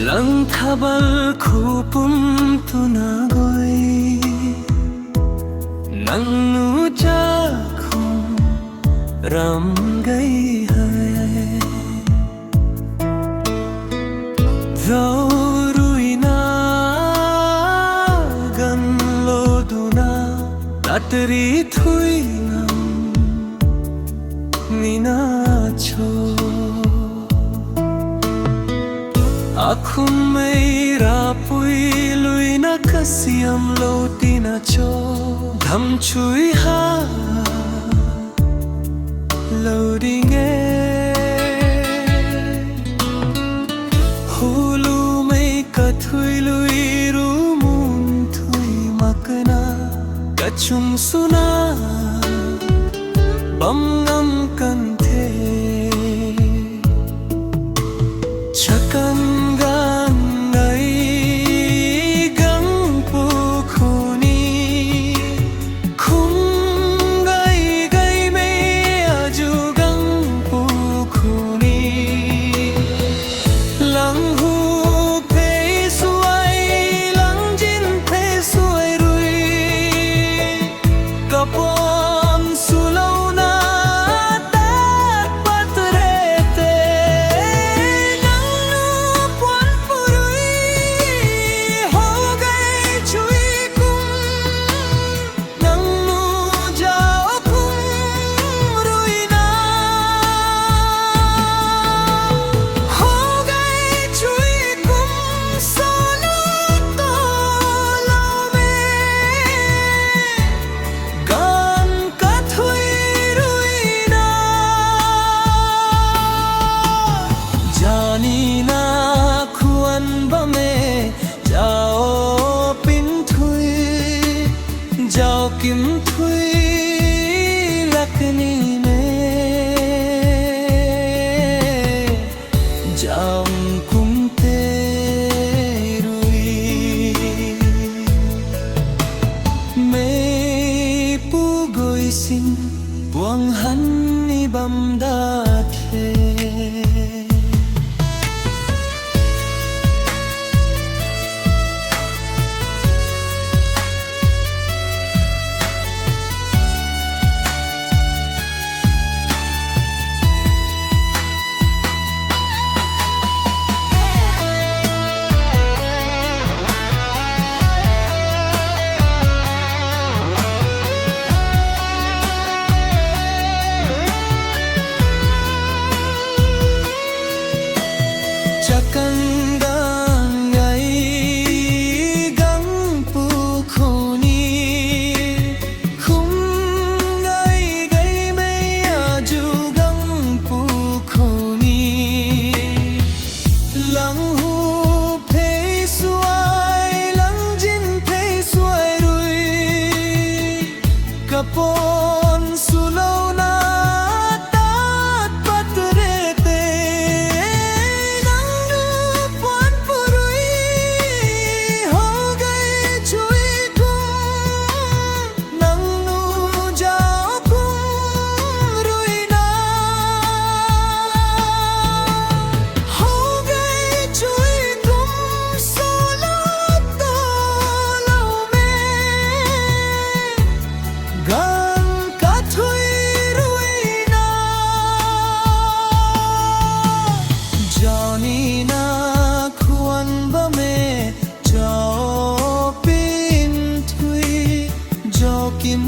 Lang khabal khupum tu na goi nang nu cha khum ram gai hai do ruina gan lo duna tatri thui nam mina cho आँखों में रापुई Louis ना कसियम लोटी ना चो धम छुई हा लोडिंगे हुलू में कथुई लुई रूमुन थुई मकना कचुम सुना बमगम कंथे चकन जाओ किम थुई लखनी में जाम कुमते रुई मैं पुगोई सिन बुang हन्नी बमदा थे Kapon sulaw na tat patrete nang lupan purui ho gaye chui kum nang nu jao kum ruina ho gaye chui kum solo to lo me gan ka thui ruina jani na khuan ba me jao pin thui jo kim